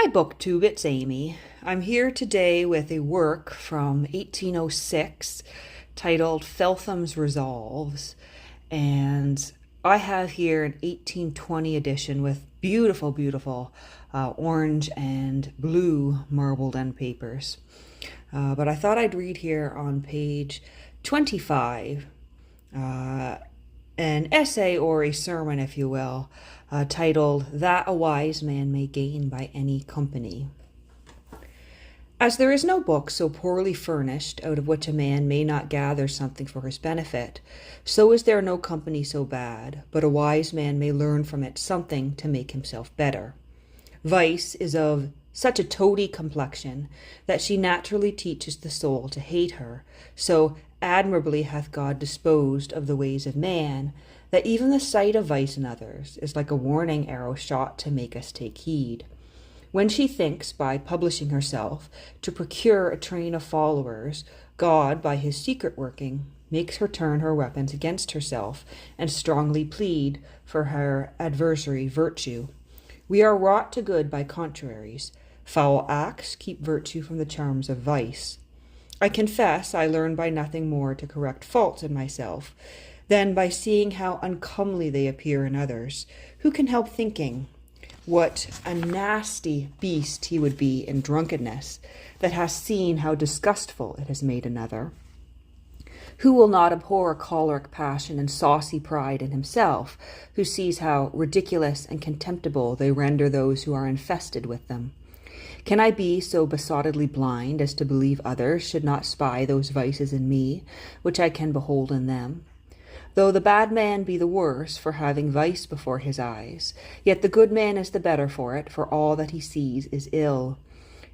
Hi, BookTube, it's Amy. I'm here today with a work from 1806 titled Felthams Resolves, and I have here an 1820 edition with beautiful orange and blue marbled end papers. But I thought I'd read here on page 25 an essay or a sermon, if you will, titled That a Wise Man May Gain by Any Company. As there is no book so poorly furnished out of which a man may not gather something for his benefit, so is there no company so bad, but a wise man may learn from it something to make himself better. Vice is of such a toady complexion that she naturally teaches the soul to hate her, so admirably hath God disposed of the ways of man, that even the sight of vice in others is like a warning arrow shot to make us take heed. When she thinks, by publishing herself, to procure a train of followers, God, by his secret working, makes her turn her weapons against herself, and strongly plead for her adversary virtue. We are wrought to good by contraries. Foul acts keep virtue from the charms of vice. I confess I learn by nothing more to correct faults in myself than by seeing how uncomely they appear in others. Who can help thinking what a nasty beast he would be in drunkenness, that has seen how disgustful it has made another? Who will not abhor a choleric passion and saucy pride in himself, who sees how ridiculous and contemptible they render those who are infested with them? Can I be so besottedly blind as to believe others should not spy those vices in me, which I can behold in them? Though the bad man be the worse for having vice before his eyes, yet the good man is the better for it, for all that he sees is ill.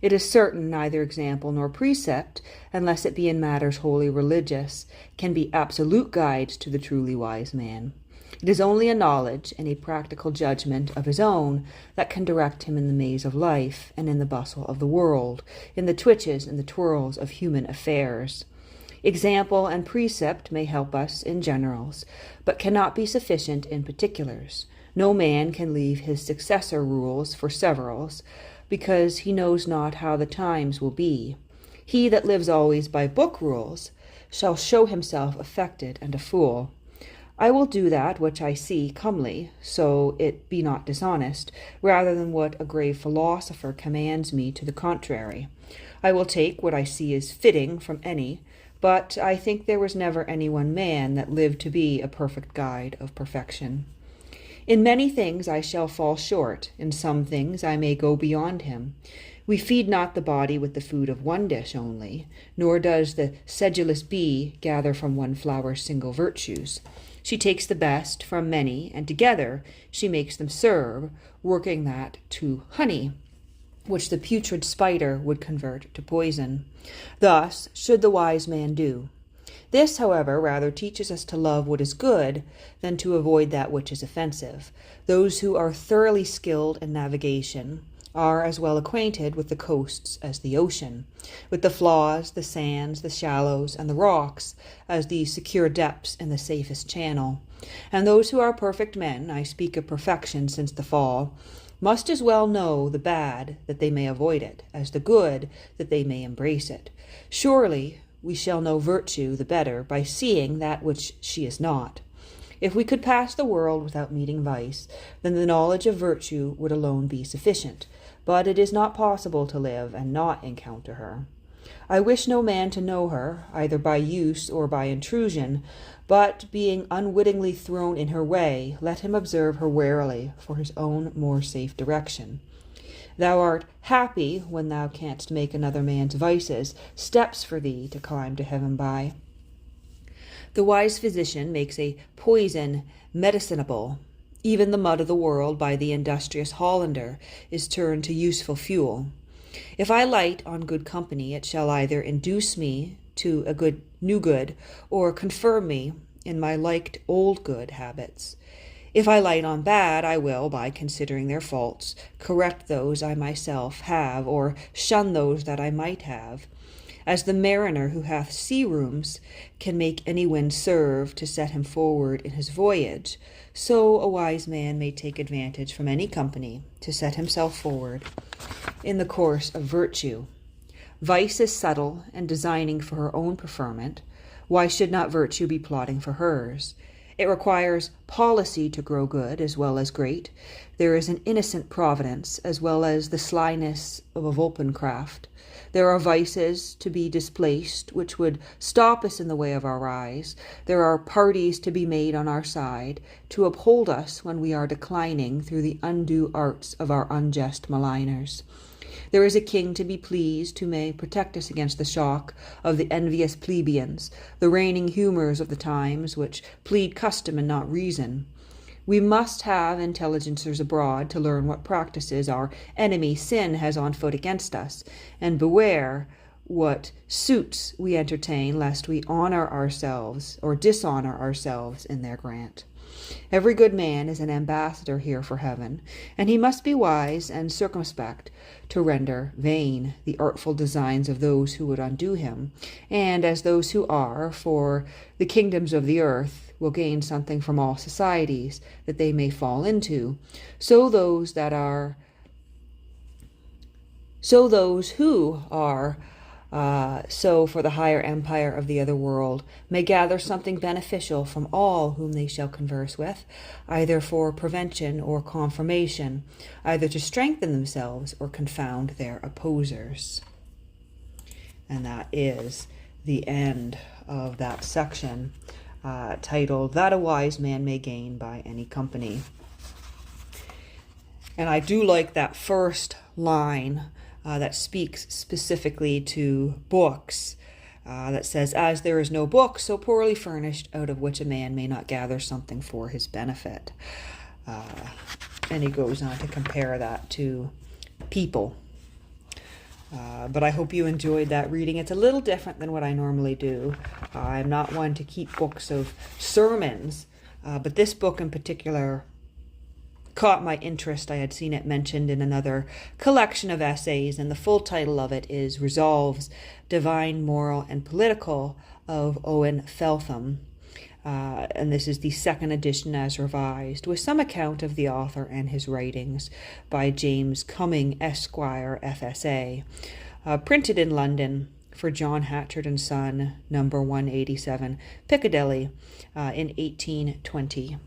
It is certain neither example nor precept, unless it be in matters wholly religious, can be absolute guides to the truly wise man. It is only a knowledge and a practical judgment of his own that can direct him in the maze of life and in the bustle of the world, in the twitches and the twirls of human affairs. Example and precept may help us in generals, but cannot be sufficient in particulars. No man can leave his successor rules for severals, because he knows not how the times will be. He that lives always by book rules shall show himself affected and a fool. I will do that which I see comely, so it be not dishonest, rather than what a grave philosopher commands me to the contrary. I will take what I see is fitting from any, but I think there was never any one man that lived to be a perfect guide of perfection. In many things I shall fall short, in some things I may go beyond him. We feed not the body with the food of one dish only, nor does the sedulous bee gather from one flower single virtues. She takes the best from many, and together she makes them serve, working that to honey, which the putrid spider would convert to poison. Thus should the wise man do. This, however, rather teaches us to love what is good than to avoid that which is offensive. Those who are thoroughly skilled in navigation are as well acquainted with the coasts as the ocean, with the flaws, the sands, the shallows, and the rocks, as the secure depths in the safest channel. And those who are perfect men, I speak of perfection since the fall, must as well know the bad that they may avoid it, as the good that they may embrace it. Surely we shall know virtue the better by seeing that which she is not. If we could pass the world without meeting vice, then the knowledge of virtue would alone be sufficient. But it is not possible to live and not encounter her. I wish no man to know her, either by use or by intrusion, but being unwittingly thrown in her way, let him observe her warily for his own more safe direction. Thou art happy when thou canst make another man's vices steps for thee to climb to heaven by. The wise physician makes a poison medicinable. Even the mud of the world by the industrious Hollander is turned to useful fuel. If I light on good company, it shall either induce me to a good new good, or confirm me in my liked old good habits. If I light on bad, I will, by considering their faults, correct those I myself have, or shun those that I might have. As the mariner who hath sea rooms can make any wind serve to set him forward in his voyage, so a wise man may take advantage from any company to set himself forward in the course of virtue. Vice is subtle and designing for her own preferment. Why should not virtue be plotting for hers? It requires policy to grow good as well as great. There is an innocent providence as well as the slyness of a Vulpencraft. There are vices to be displaced which would stop us in the way of our rise. There are parties to be made on our side to uphold us when we are declining through the undue arts of our unjust maligners. There is a king to be pleased who may protect us against the shock of the envious plebeians, the reigning humours of the times, which plead custom and not reason. We must have intelligencers abroad to learn what practices our enemy sin has on foot against us, and beware what suits we entertain, lest we honour ourselves or dishonour ourselves in their grant. Every good man is an ambassador here for heaven, and he must be wise and circumspect to render vain the artful designs of those who would undo him, and as those who are for the kingdoms of the earth will gain something from all societies that they may fall into, so those who are so for the higher empire of the other world may gather something beneficial from all whom they shall converse with, either for prevention or confirmation, either to strengthen themselves or confound their opposers. And that is the end of that section titled, That a Wise Man May Gain by Any Company. And I do like that first line that speaks specifically to books, that says, as there is no book so poorly furnished out of which a man may not gather something for his benefit. And he goes on to compare that to people. But I hope you enjoyed that reading. It's a little different than what I normally do. I'm not one to keep books of sermons, but this book in particular caught my interest. I had seen it mentioned in another collection of essays, and the full title of it is Resolves, Divine, Moral, and Political of Owen Feltham. And this is the second edition as revised, with some account of the author and his writings by James Cumming, Esquire, FSA, printed in London for John Hatchard and Son, number 187, Piccadilly, in 1820.